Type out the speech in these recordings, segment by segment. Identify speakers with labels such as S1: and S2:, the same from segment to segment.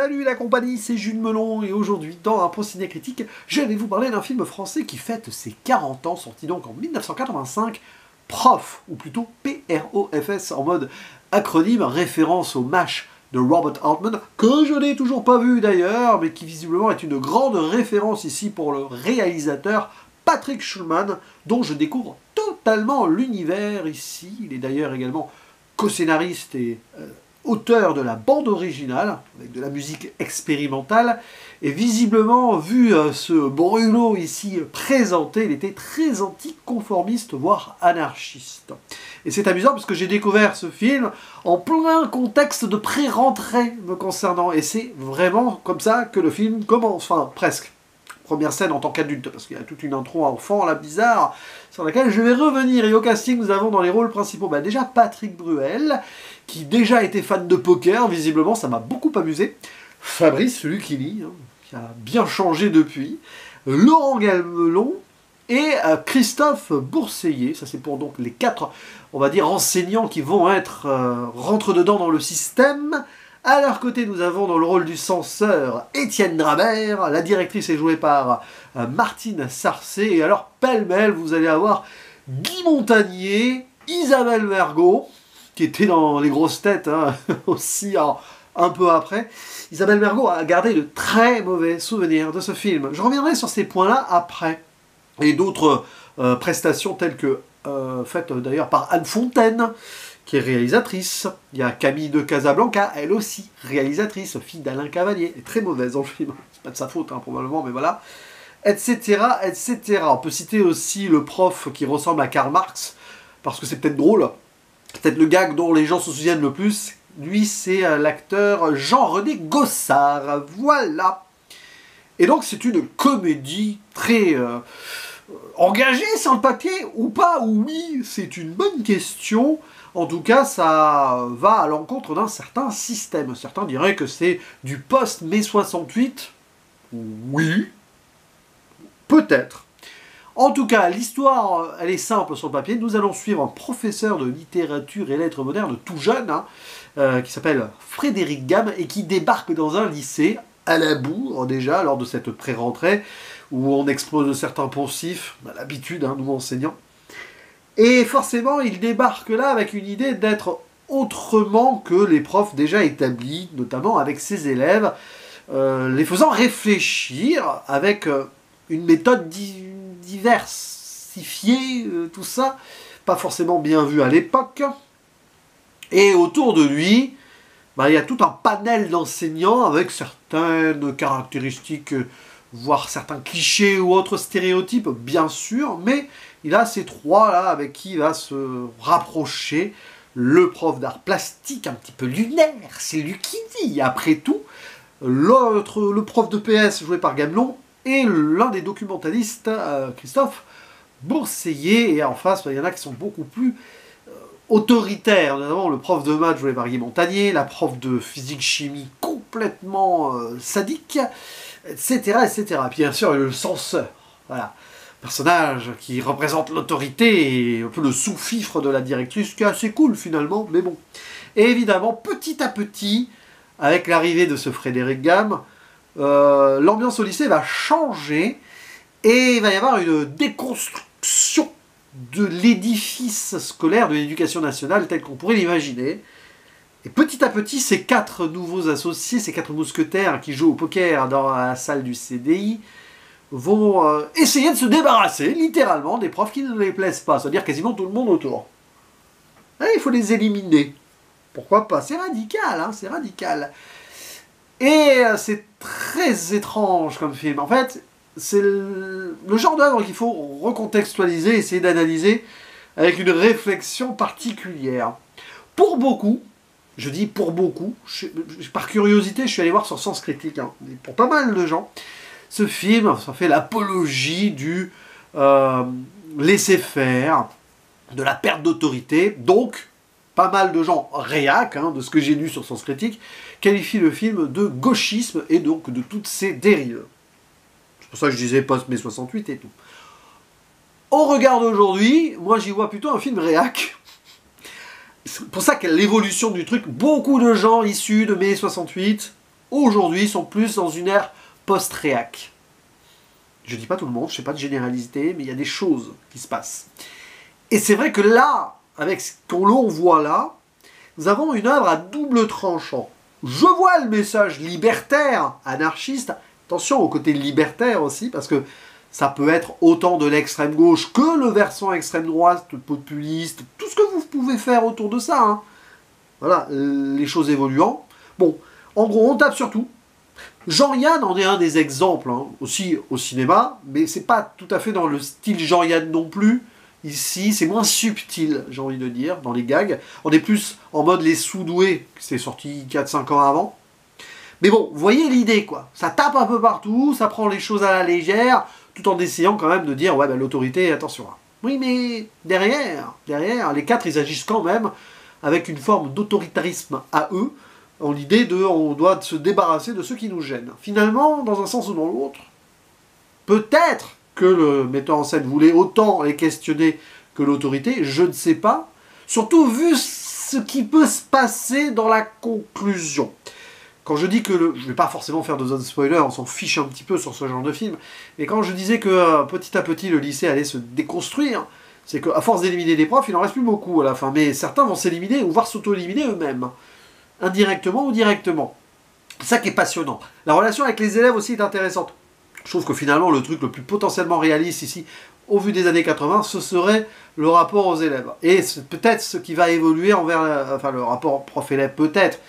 S1: Salut la compagnie, c'est Jules Melon et aujourd'hui dans un Ciné Critique, je vais vous parler d'un film français qui fête ses 40 ans, sorti donc en 1985, Prof, ou plutôt P-R-O-F-S en mode acronyme, référence au MASH de Robert Altman, que je n'ai toujours pas vu d'ailleurs, mais qui visiblement est une grande référence ici pour le réalisateur Patrick Schulman, dont je découvre totalement l'univers ici. Il est d'ailleurs également co-scénariste et auteur de la bande originale, avec de la musique expérimentale, et visiblement, vu ce brûlot ici présenté, il était très anticonformiste, voire anarchiste. Et c'est amusant parce que j'ai découvert ce film en plein contexte de pré-rentrée me concernant, et c'est vraiment comme ça que le film commence, enfin presque. Première scène en tant qu'adulte, parce qu'il y a toute une intro enfant, là, bizarre, sur laquelle je vais revenir. Et au casting, nous avons dans les rôles principaux, déjà Patrick Bruel, qui déjà était fan de poker, visiblement, ça m'a beaucoup amusé. Fabrice Lucchini, qui a bien changé depuis. Laurent Gamelon et Christophe Bourseiller. Ça, c'est pour donc les 4, on va dire, enseignants qui vont être rentre-dedans dans le système. À leur côté, nous avons dans le rôle du censeur Étienne Drabert, la directrice est jouée par Martine Sarcé, et alors pêle-mêle, vous allez avoir Guy Montagnier, Isabelle Mergo, qui était dans Les Grosses Têtes aussi un peu après. Isabelle Mergo a gardé de très mauvais souvenirs de ce film. Je reviendrai sur ces points-là après, et d'autres prestations telles que faites d'ailleurs par Anne Fontaine, qui est réalisatrice. Il y a Camille de Casablanca, elle aussi réalisatrice, fille d'Alain Cavalier, elle est très mauvaise dans le film, c'est pas de sa faute probablement, mais voilà, etc., etc. On peut citer aussi le prof qui ressemble à Karl Marx, parce que c'est peut-être drôle, peut-être le gag dont les gens se souviennent le plus. Lui, c'est l'acteur Jean-René Gossard, voilà. Et donc c'est une comédie très engagée sur le papier, ou pas, ou oui, c'est une bonne question. En tout cas, ça va à l'encontre d'un certain système. Certains diraient que c'est du post-mai 68. Oui, peut-être. En tout cas, l'histoire, elle est simple sur le papier. Nous allons suivre un professeur de littérature et lettres modernes tout jeune, qui s'appelle Frédéric Gamme, et qui débarque dans un lycée, à la bourre déjà, lors de cette pré-rentrée, où on expose certains poncifs, on a l'habitude, nous enseignants. Et forcément, il débarque là avec une idée d'être autrement que les profs déjà établis, notamment avec ses élèves, les faisant réfléchir avec une méthode diversifiée, tout ça, pas forcément bien vu à l'époque. Et autour de lui, il y a tout un panel d'enseignants avec certaines caractéristiques, voire certains clichés ou autres stéréotypes, bien sûr, mais il a ces trois là avec qui il va se rapprocher. Le prof d'art plastique, un petit peu lunaire, c'est lui qui dit, après tout. Le prof de PS joué par Gamelon, et l'un des documentalistes, Christophe Bourseiller, et en face, il y en a qui sont beaucoup plus autoritaires, notamment le prof de maths joué par Guy Montagnier, la prof de physique-chimie complètement sadique, etc., etc. Et puis bien sûr, le censeur, voilà. Personnage qui représente l'autorité et un peu le sous-fifre de la directrice, qui est assez cool finalement, mais bon. Et évidemment, petit à petit, avec l'arrivée de ce Frédéric Gamme, l'ambiance au lycée va changer et il va y avoir une déconstruction de l'édifice scolaire de l'éducation nationale tel qu'on pourrait l'imaginer. Et petit à petit, ces 4 nouveaux associés, ces 4 mousquetaires qui jouent au poker dans la salle du CDI, vont essayer de se débarrasser, littéralement, des profs qui ne les plaisent pas, c'est-à-dire quasiment tout le monde autour. Et il faut les éliminer. Pourquoi pas? C'est radical, c'est radical. Et c'est très étrange comme film. En fait, c'est le genre d'œuvre qu'il faut recontextualiser, essayer d'analyser avec une réflexion particulière. Pour beaucoup, je dis pour beaucoup, par curiosité, je suis allé voir sur Sens Critique, pour pas mal de gens, ce film, ça fait l'apologie du laisser-faire, de la perte d'autorité. Donc, pas mal de gens réac, de ce que j'ai lu sur Sens Critique, qualifient le film de gauchisme et donc de toutes ses dérives. C'est pour ça que je disais post-mai 68 et tout. Au regard d'aujourd'hui, moi j'y vois plutôt un film réac. C'est pour ça que l'évolution du truc, beaucoup de gens issus de mai 68 aujourd'hui sont plus dans une ère post-réac. Je dis pas tout le monde, je fais pas de généralité, mais il y a des choses qui se passent. Et c'est vrai que là, avec ce qu'on voit là, nous avons une œuvre à double tranchant. Je vois le message libertaire, anarchiste, attention au côté libertaire aussi, parce que ça peut être autant de l'extrême gauche que le versant extrême droite, populiste, tout ce que vous pouvez faire autour de ça. Hein. Voilà, les choses évoluant. Bon, en gros, on tape sur tout. Jean-Yann en est un des exemples, hein, aussi au cinéma, mais c'est pas tout à fait dans le style Jean-Yann non plus. Ici, c'est moins subtil, j'ai envie de dire, dans les gags. On est plus en mode Les Sous-Doués, qui s'est sorti 4-5 ans avant. Mais bon, vous voyez l'idée, quoi. Ça tape un peu partout, ça prend les choses à la légère, tout en essayant quand même de dire, ouais, ben, l'autorité, attention. Oui, mais derrière, les quatre, ils agissent quand même avec une forme d'autoritarisme à eux, en l'idée de, on doit se débarrasser de ceux qui nous gênent. Finalement, dans un sens ou dans l'autre, peut-être que le metteur en scène voulait autant les questionner que l'autorité, je ne sais pas. Surtout vu ce qui peut se passer dans la conclusion. Quand je dis que je ne vais pas forcément faire de zone spoiler, on s'en fiche un petit peu sur ce genre de film, mais quand je disais que petit à petit le lycée allait se déconstruire, c'est qu'à force d'éliminer des profs, il n'en reste plus beaucoup à la fin. Mais certains vont s'éliminer ou voire s'auto-éliminer eux-mêmes, indirectement ou directement. C'est ça qui est passionnant. La relation avec les élèves aussi est intéressante. Je trouve que finalement, le truc le plus potentiellement réaliste ici, au vu des années 80, ce serait le rapport aux élèves. Et c'est peut-être ce qui va évoluer envers, enfin le rapport prof-élève peut-être,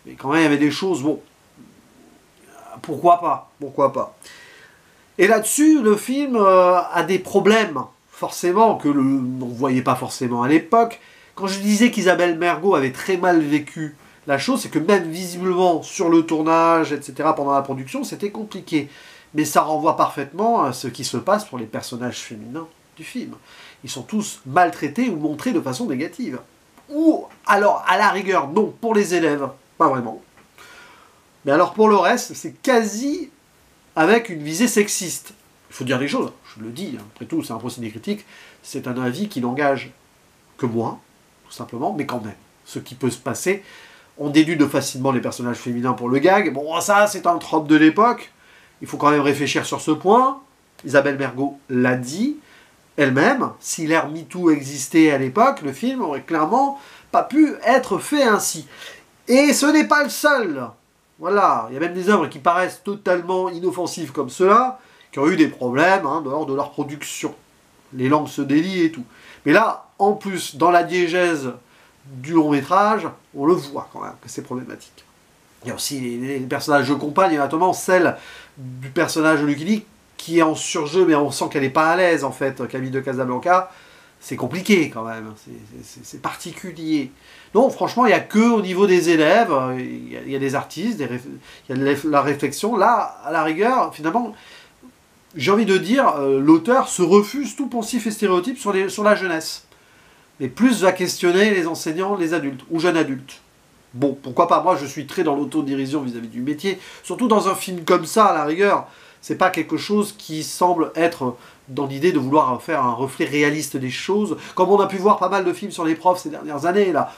S1: mais quand même il y avait des choses, bon, pourquoi pas. Et là-dessus, le film a des problèmes, forcément, que l'on ne voyait pas forcément à l'époque. Quand je disais qu'Isabelle Mergo avait très mal vécu la chose, c'est que même visiblement sur le tournage, etc., pendant la production, c'était compliqué. Mais ça renvoie parfaitement à ce qui se passe pour les personnages féminins du film. Ils sont tous maltraités ou montrés de façon négative. Ou alors, à la rigueur, non, pour les élèves, pas vraiment. Mais alors pour le reste, c'est quasi avec une visée sexiste. Il faut dire les choses, je le dis, après tout, c'est un procédé critique, c'est un avis qui n'engage que moi, tout simplement, mais quand même, ce qui peut se passer, on déduit de facilement les personnages féminins pour le gag, bon ça c'est un trope de l'époque, il faut quand même réfléchir sur ce point. Isabelle Mergo l'a dit elle-même. Si l'ère MeToo existait à l'époque, le film aurait clairement pas pu être fait ainsi. Et ce n'est pas le seul. Voilà, il y a même des œuvres qui paraissent totalement inoffensives comme cela, qui ont eu des problèmes lors de leur production. Les langues se délient et tout. Mais là, en plus, dans la diégèse du long métrage, on le voit quand même que c'est problématique. Il y a aussi les personnages de compagne, et notamment celle du personnage de Lucky Luke qui est en surjeu, mais on sent qu'elle n'est pas à l'aise en fait, Camille de Casablanca. C'est compliqué quand même, c'est particulier. Non, franchement, il n'y a que au niveau des élèves, il y a des artistes, il y a la réflexion. Là, à la rigueur, finalement, j'ai envie de dire, l'auteur se refuse tout poncif et stéréotype sur la jeunesse. Mais plus va questionner les enseignants, les adultes, ou jeunes adultes. Bon, pourquoi pas, moi je suis très dans l'autodérision vis-à-vis du métier, surtout dans un film comme ça, à la rigueur. C'est pas quelque chose qui semble être dans l'idée de vouloir faire un reflet réaliste des choses, comme on a pu voir pas mal de films sur les profs ces dernières années, là.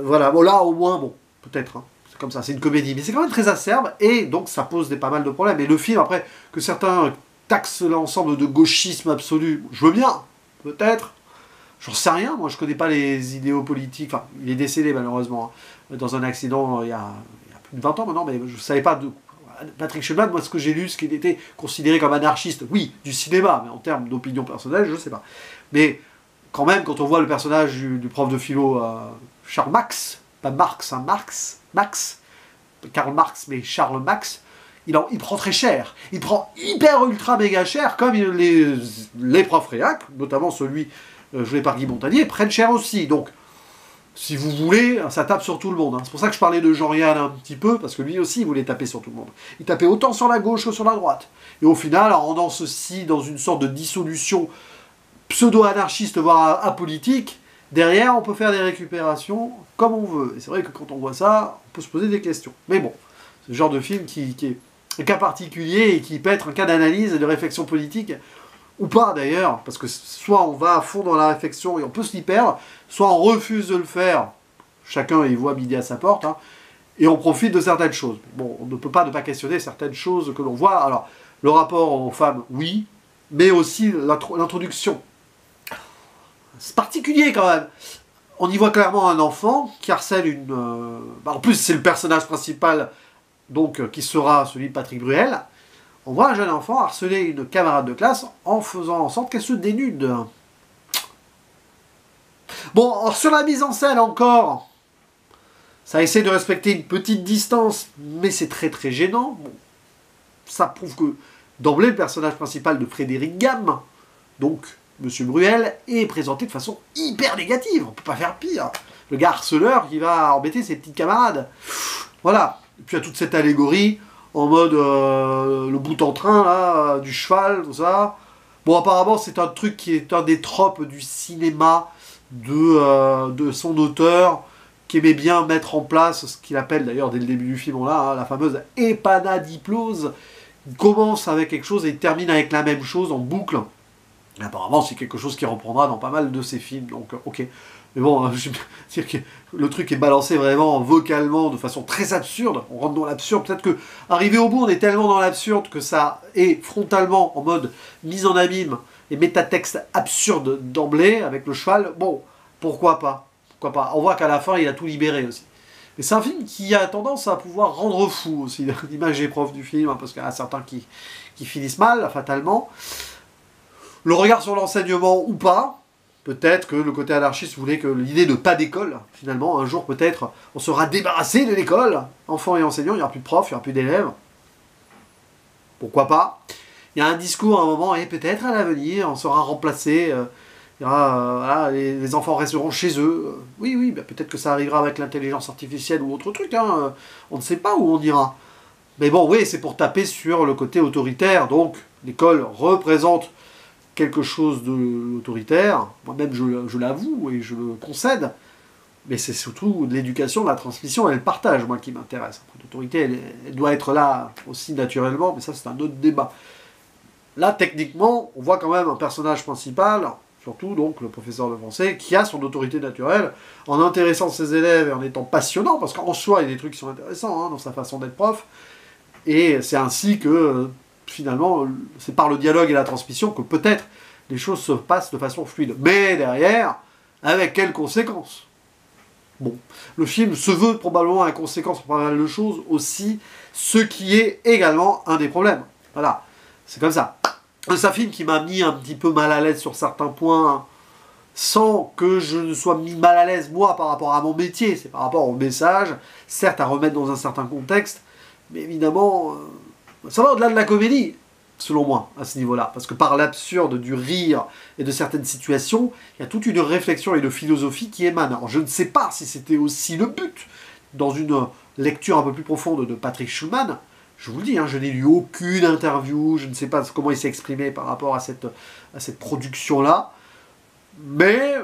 S1: Voilà, bon là au moins, bon, peut-être, c'est comme ça, c'est une comédie, mais c'est quand même très acerbe, et donc ça pose pas mal de problèmes. Et le film, après, que certains taxent l'ensemble de gauchisme absolu, je veux bien, peut-être, j'en sais rien, moi je connais pas les idéaux politiques, enfin, il est décédé malheureusement, dans un accident il y a plus de 20 ans maintenant, mais je savais pas de... Patrick Schumann, moi ce que j'ai lu, ce qu'il était considéré comme anarchiste, oui, du cinéma, mais en termes d'opinion personnelle, je sais pas. Mais quand même, quand on voit le personnage du prof de philo, Charles Max, pas Marx, Max, Karl Marx, mais Charles Max, il prend très cher. Il prend hyper ultra méga cher, comme les profs réac, notamment celui joué par Guy Montagnier, prennent cher aussi. Donc, si vous voulez, ça tape sur tout le monde. C'est pour ça que je parlais de Jean-Yann un petit peu, parce que lui aussi, il voulait taper sur tout le monde. Il tapait autant sur la gauche que sur la droite. Et au final, en rendant ceci dans une sorte de dissolution pseudo-anarchiste, voire apolitique, derrière, on peut faire des récupérations comme on veut. Et c'est vrai que quand on voit ça, on peut se poser des questions. Mais bon, c'est le genre de film qui est un cas particulier et qui peut être un cas d'analyse et de réflexion politique, ou pas d'ailleurs, parce que soit on va à fond dans la réflexion et on peut s'y perdre, soit on refuse de le faire, chacun y voit midi à sa porte, et on profite de certaines choses. Bon, on ne peut pas ne pas questionner certaines choses que l'on voit. Alors, le rapport aux femmes, oui, mais aussi l'introduction. C'est particulier quand même. On y voit clairement un enfant qui harcèle une... en plus, c'est le personnage principal, donc qui sera celui de Patrick Bruel. On voit un jeune enfant harceler une camarade de classe en faisant en sorte qu'elle se dénude. Bon, alors sur la mise en scène encore, ça essaie de respecter une petite distance, mais c'est très très gênant. Bon, ça prouve que d'emblée, le personnage principal de Frédéric Gamme, donc Monsieur Bruel, est présenté de façon hyper négative. On peut pas faire pire. Le gars harceleur qui va embêter ses petites camarades. Voilà. Et puis il y a toute cette allégorie en mode le bout en train là, du cheval, tout ça. Bon, apparemment, c'est un truc qui est un des tropes du cinéma de son auteur, qui aimait bien mettre en place ce qu'il appelle d'ailleurs dès le début du film là, la fameuse épanadiplose. Il commence avec quelque chose et il termine avec la même chose en boucle. Et apparemment, c'est quelque chose qui reprendra dans pas mal de ses films, donc ok. Mais bon, je veux dire que le truc est balancé vraiment vocalement de façon très absurde. On rentre dans l'absurde. Peut-être que, arrivé au bout, on est tellement dans l'absurde que ça est frontalement en mode mise en abîme et métatexte absurde d'emblée avec le cheval. Bon, pourquoi pas? Pourquoi pas? On voit qu'à la fin, il a tout libéré aussi. Et c'est un film qui a tendance à pouvoir rendre fou aussi. L'image est prof du film, hein, parce qu'il y en a certains qui finissent mal, fatalement. Le regard sur l'enseignement ou pas. Peut-être que le côté anarchiste voulait que l'idée de pas d'école, finalement, un jour peut-être, on sera débarrassé de l'école. Enfants et enseignants, il n'y aura plus de profs, il n'y aura plus d'élèves. Pourquoi pas? Il y a un discours à un moment, et peut-être à l'avenir, on sera remplacé. Il y aura, voilà, les enfants resteront chez eux. Oui, oui, ben peut-être que ça arrivera avec l'intelligence artificielle ou autre truc. Hein. On ne sait pas où on ira. Mais bon, oui, c'est pour taper sur le côté autoritaire. Donc, l'école représente quelque chose d'autoritaire. Moi-même, je l'avoue et je le concède. Mais c'est surtout de l'éducation, de la transmission et le partage, moi, qui m'intéresse. L'autorité, elle doit être là aussi naturellement, mais ça, c'est un autre débat. Là, techniquement, on voit quand même un personnage principal, surtout donc le professeur de français, qui a son autorité naturelle, en intéressant ses élèves et en étant passionnant, parce qu'en soi, il y a des trucs qui sont intéressants hein, dans sa façon d'être prof, et c'est ainsi que, finalement, c'est par le dialogue et la transmission que peut-être les choses se passent de façon fluide. Mais derrière, avec quelles conséquences? Bon, le film se veut probablement à conséquence pour pas mal de choses aussi, ce qui est également un des problèmes. Voilà, c'est comme ça. C'est un film qui m'a mis un petit peu mal à l'aise sur certains points, sans que je ne sois mis mal à l'aise moi par rapport à mon métier, c'est par rapport au message, certes à remettre dans un certain contexte, mais évidemment, ça va au-delà de la comédie, selon moi, à ce niveau-là. Parce que par l'absurde du rire et de certaines situations, il y a toute une réflexion et une philosophie qui émane. Alors je ne sais pas si c'était aussi le but, dans une lecture un peu plus profonde de Patrick Schulman. Je vous le dis, hein, je n'ai lu aucune interview, je ne sais pas comment il s'est exprimé par rapport à cette production-là. Mais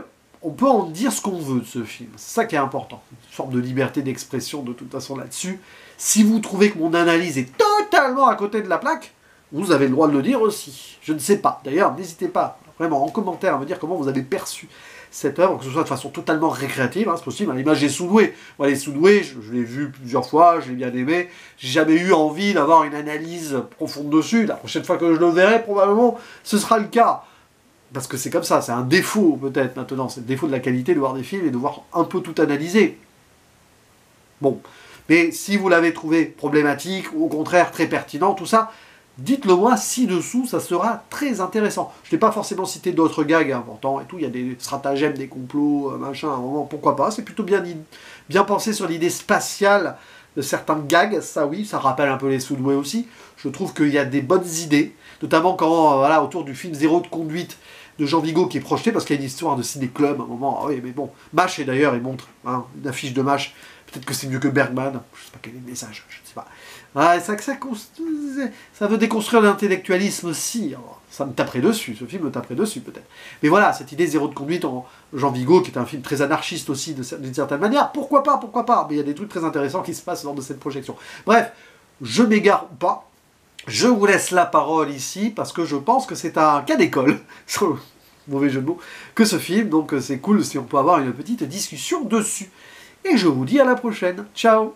S1: on peut en dire ce qu'on veut de ce film. C'est ça qui est important. Une forme de liberté d'expression de toute façon là-dessus. Si vous trouvez que mon analyse est totalement à côté de la plaque, vous avez le droit de le dire aussi. Je ne sais pas. D'ailleurs, n'hésitez pas, vraiment, en commentaire, à me dire comment vous avez perçu cette œuvre, que ce soit de façon totalement récréative, hein, c'est possible. À l'image des Soudoués. Moi, les Soudoués, je l'ai vu plusieurs fois, je l'ai bien aimé. J'ai jamais eu envie d'avoir une analyse profonde dessus. La prochaine fois que je le verrai, probablement, ce sera le cas. Parce que c'est comme ça, c'est un défaut peut-être maintenant, c'est le défaut de la qualité de voir des films et de voir un peu tout analyser. Bon, mais si vous l'avez trouvé problématique, ou au contraire très pertinent, tout ça, dites-le moi ci-dessous, ça sera très intéressant. Je n'ai pas forcément cité d'autres gags importants et tout, il y a des stratagèmes, des complots, machin, à un moment, pourquoi pas, c'est plutôt bien pensé sur l'idée spatiale de certains gags, ça oui, ça rappelle un peu les Soudoués aussi. Je trouve qu'il y a des bonnes idées, notamment quand, voilà, autour du film Zéro de conduite de Jean Vigo qui est projeté, parce qu'il y a une histoire de ciné-club à un moment, ah oui, mais bon, MASH, et d'ailleurs, il montre hein, une affiche de MASH, peut-être que c'est mieux que Bergman, je sais pas quel est le message, je ne sais pas. Ah, ça veut déconstruire l'intellectualisme aussi, alors, ça me taperait dessus, ce film me taperait dessus peut-être. Mais voilà, cette idée Zéro de conduite en Jean Vigo, qui est un film très anarchiste aussi d'une certaine manière, pourquoi pas, mais il y a des trucs très intéressants qui se passent lors de cette projection. Bref, je m'égare ou pas, je vous laisse la parole ici, parce que je pense que c'est un cas d'école, sur mauvais jeu de mots, que ce film, donc c'est cool si on peut avoir une petite discussion dessus. Et je vous dis à la prochaine, ciao!